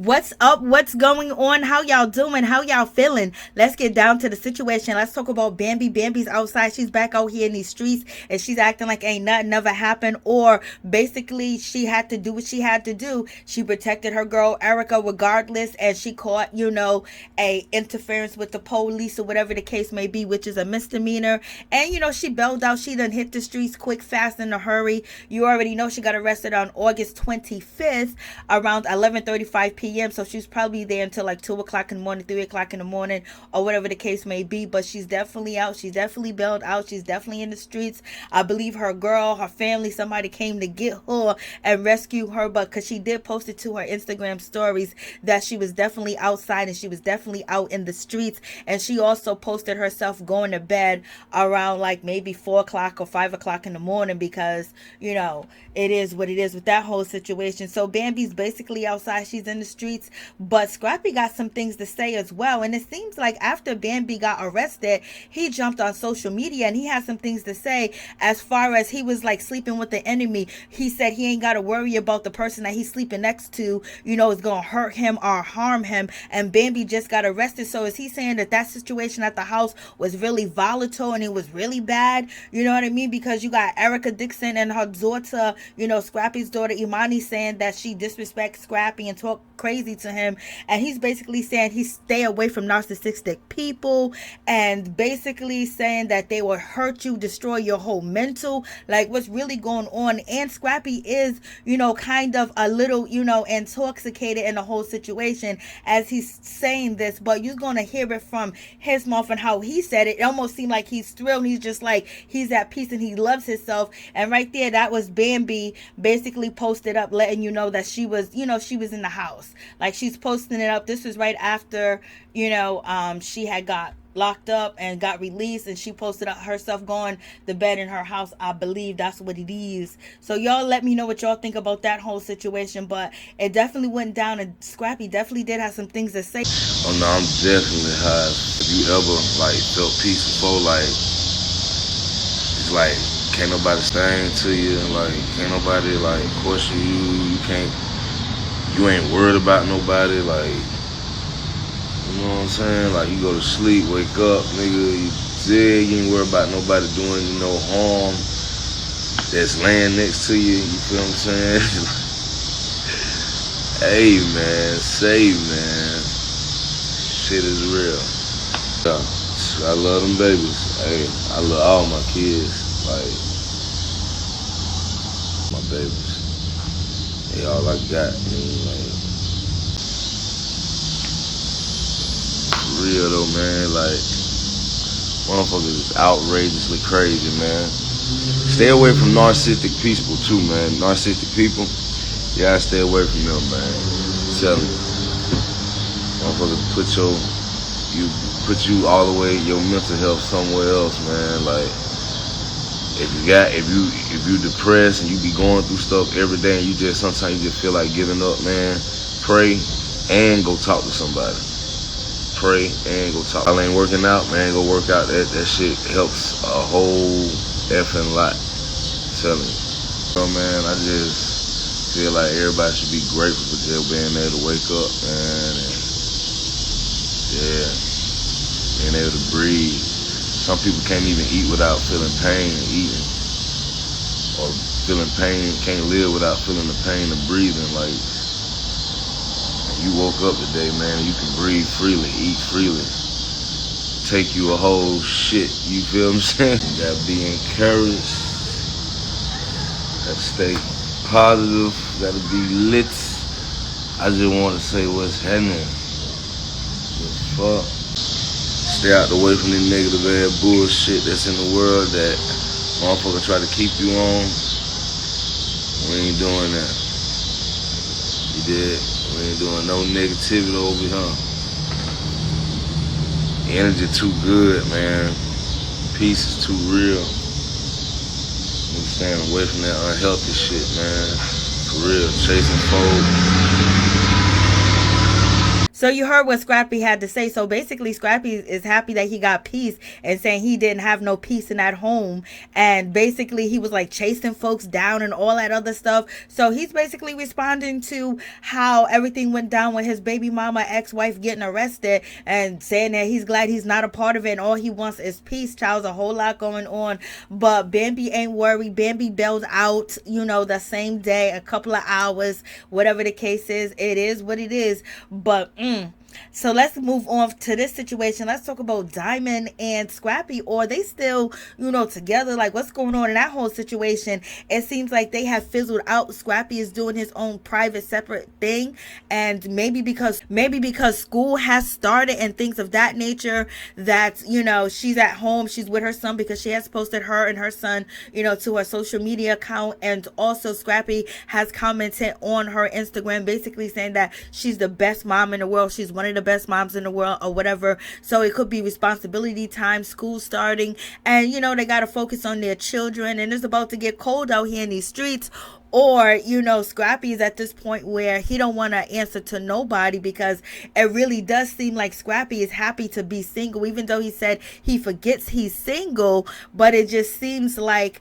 What's up? What's going on? How y'all doing? How y'all feeling? Let's get down to the situation. Let's talk about Bambi. Bambi's outside. She's back out here in these streets and she's acting like ain't nothing never happened. Or basically she had to do what she had to do. She protected her girl Erica regardless, and she caught, a interference with the police or whatever the case may be, which is a misdemeanor. And she bailed out. She done hit the streets quick, fast, in a hurry. You already know she got arrested on August 25th around 11:35 p.m. So she's probably there until like 2 o'clock in the morning, 3 o'clock in the morning, or whatever the case may be. But she's definitely out. She's definitely bailed out. She's definitely in the streets. I believe her girl, her family, somebody came to get her and rescue her. But because she did post it to her Instagram stories that she was definitely outside and she was definitely out in the streets. And she also posted herself going to bed around like maybe 4 o'clock or 5 o'clock in the morning because, it is what it is with that whole situation. So Bambi's basically outside. She's in the streets, but Scrappy got some things to say as well. And it seems like after Bambi got arrested, he jumped on social media and he had some things to say as far as he was like sleeping with the enemy. He said he ain't got to worry about the person that he's sleeping next to, is going to hurt him or harm him. And Bambi just got arrested. So is he saying that situation at the house was really volatile and it was really bad? You know what I mean? Because you got Erica Dixon and her daughter, Scrappy's daughter Imani, saying that she disrespects Scrappy and talk crazy to him, and he's basically saying he stay away from narcissistic people, and basically saying that they will hurt you, destroy your whole mental, like what's really going on. And Scrappy is, kind of a little, intoxicated in the whole situation as he's saying this, but you're gonna hear it from his mouth and how he said it. It almost seemed like he's thrilled. He's just like he's at peace and he loves himself. And right there, that was Bambi basically posted up letting you know that she was, she was in the house. Like she's posting it up. This was right after, she had got locked up and got released, and she posted up herself going to bed in her house. I believe that's what it is. So y'all let me know what y'all think about that whole situation. But it definitely went down, and Scrappy definitely did have some things to say. Oh no, I'm definitely high. If you ever felt peace before, it's like can't nobody sing to you, can't nobody question you. You ain't worried about nobody, you know what I'm saying? You go to sleep, wake up, nigga, you dead, you ain't worried about nobody doing you no harm that's laying next to you feel what I'm saying? Hey man, save man. Shit is real. Yeah, I love them babies. Hey, I love all my kids. My babies. They all I got, for real though, man, motherfuckers is outrageously crazy, man. Stay away from narcissistic people too, man. Narcissistic people, yeah, stay away from them, man. I'm telling you. Motherfuckers put you all the way, your mental health somewhere else, man. If you depressed and you be going through stuff every day and sometimes you just feel like giving up, man, pray and go talk to somebody. Pray and go talk. I ain't working out, man, go work out. That shit helps a whole effing lot. I'm telling you. So man, I just feel like everybody should be grateful for just being able to wake up, man, and being able to breathe. Some people can't even eat without feeling pain and eating. Or feeling pain, can't live without feeling the pain of breathing. You woke up today, man, you can breathe freely, eat freely. Take you a whole shit, you feel what I'm saying? You gotta be encouraged. Gotta stay positive, gotta be lit. I just want to say what's happening. What's fuck? Stay out the way from the negative ass bullshit that's in the world that motherfucker try to keep you on. We ain't doing that. You did? We ain't doing no negativity over here. The energy too good, man. Peace is too real. We staying away from that unhealthy shit, man. For real, chasing foes. So you heard what Scrappy had to say. So basically, Scrappy is happy that he got peace and saying he didn't have no peace in that home. And basically, he was like chasing folks down and all that other stuff. So he's basically responding to how everything went down with his baby mama ex-wife getting arrested and saying that he's glad he's not a part of it and all he wants is peace. Child's a whole lot going on. But Bambi ain't worried. Bambi bailed out, the same day, a couple of hours, whatever the case is. It is what it is. But so let's move on to this situation. Let's talk about Diamond and Scrappy. Or they still, together? Like, what's going on in that whole situation? It seems like they have fizzled out. Scrappy is doing his own private, separate thing, and maybe because school has started and things of that nature, that she's at home, she's with her son because she has posted her and her son, to her social media account, and also Scrappy has commented on her Instagram, basically saying that she's the best mom in the world. She's one of the best moms in the world or whatever. So it could be responsibility time, school starting, and they got to focus on their children, and it's about to get cold out here in these streets. Or Scrappy is at this point where he don't want to answer to nobody, because it really does seem like Scrappy is happy to be single, even though he said he forgets he's single. But it just seems like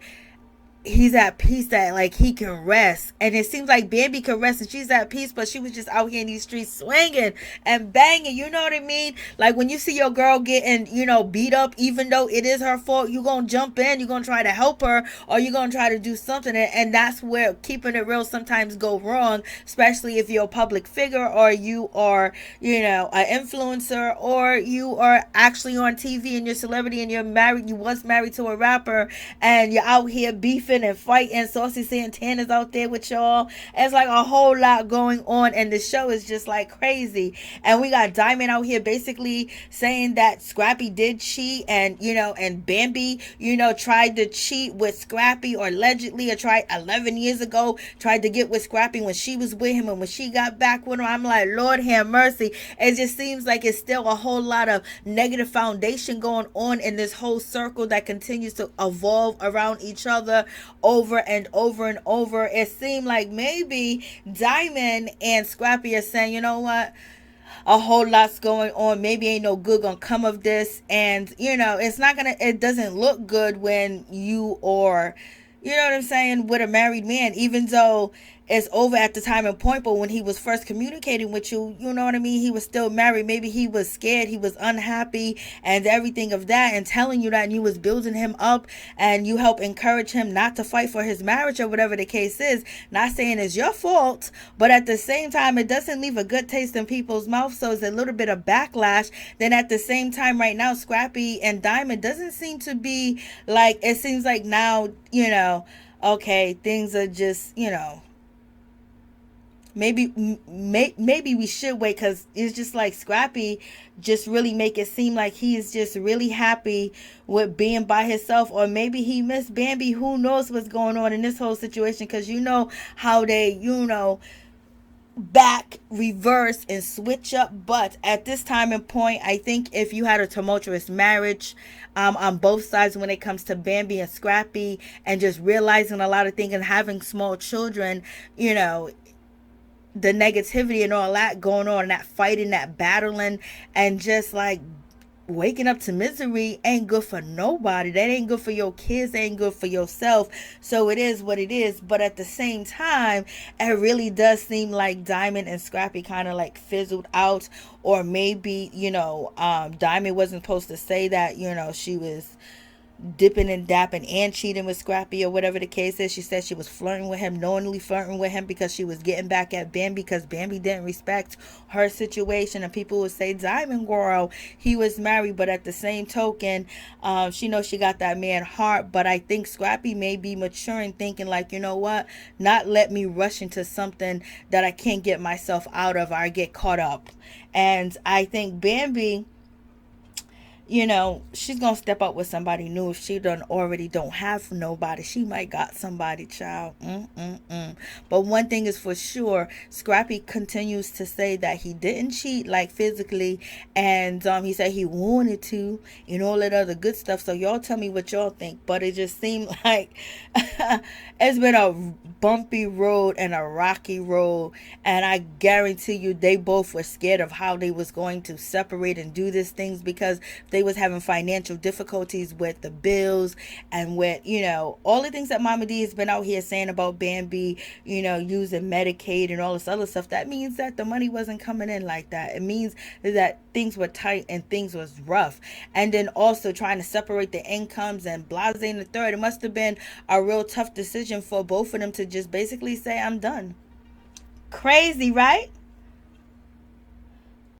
he's at peace, that like he can rest. And it seems like Bambi can rest and she's at peace, but she was just out here in these streets swinging and banging, you know what I mean? Like when you see your girl getting beat up, even though it is her fault, you gonna jump in, you're gonna try to help her, or you're gonna try to do something. And that's where keeping it real sometimes go wrong, especially if you're a public figure, or you are an influencer, or you are actually on TV and you're a celebrity and you was married to a rapper, and you're out here beefing and fighting. Saucy Santana's out there with y'all. It's like a whole lot going on, and the show is just like crazy. And we got Diamond out here basically saying that Scrappy did cheat, and and Bambi tried to cheat with Scrappy, or allegedly, or tried 11 years ago, tried to get with Scrappy when she was with him, and when she got back with him, I'm like, Lord have mercy. It just seems like it's still a whole lot of negative foundation going on in this whole circle that continues to evolve around each other over and over and over. It seemed like maybe Diamond and Scrappy are saying, you know what, a whole lot's going on, maybe ain't no good gonna come of this. And it doesn't look good when you are, what I'm saying, with a married man, even though it's over at the time and point. But when he was first communicating with you, you know what I mean, he was still married. Maybe he was scared, he was unhappy, and everything of that, and telling you that, and you was building him up, and you help encourage him not to fight for his marriage, or whatever the case is. Not saying it's your fault, but at the same time, it doesn't leave a good taste in people's mouth. So it's a little bit of backlash. Then at the same time, right now, Scrappy and Diamond doesn't seem to be like, it seems like now, okay, things are just, maybe we should wait, because it's just like Scrappy just really make it seem like he is just really happy with being by himself, or maybe he missed Bambi. Who knows what's going on in this whole situation, because how they back, reverse, and switch up. But at this time and point, I think if you had a tumultuous marriage on both sides when it comes to Bambi and Scrappy, and just realizing a lot of things and having small children, the negativity and all that going on, that fighting, that battling, and just like waking up to misery ain't good for nobody. That ain't good for your kids, ain't good for yourself. So it is what it is. But at the same time, it really does seem like Diamond and Scrappy kind of like fizzled out. Or maybe Diamond wasn't supposed to say that she was dipping and dapping and cheating with Scrappy, or whatever the case is. She said she was flirting with him, knowingly flirting with him, because she was getting back at Bambi, because Bambi didn't respect her situation. And people would say, Diamond girl, he was married. But at the same token, she knows she got that man heart. But I think Scrappy may be maturing, thinking like, you know what, not let me rush into something that I can't get myself out of, or I get caught up. And I think Bambi, she's gonna step up with somebody new. If she don't have nobody, she might got somebody, child. But one thing is for sure, Scrappy continues to say that he didn't cheat, like physically, and he said he wanted to, and all that other good stuff. So y'all tell me what y'all think. But it just seemed like it's been a bumpy road and a rocky road, and I guarantee you they both were scared of how they was going to separate and do these things, because they was having financial difficulties with the bills and with all the things that Mama D has been out here saying about Bambi, using Medicaid and all this other stuff. That means that the money wasn't coming in like that. It means that things were tight and things was rough. And then also trying to separate the incomes and blase and the third. It must have been a real tough decision for both of them to just basically say, I'm done. Crazy, right?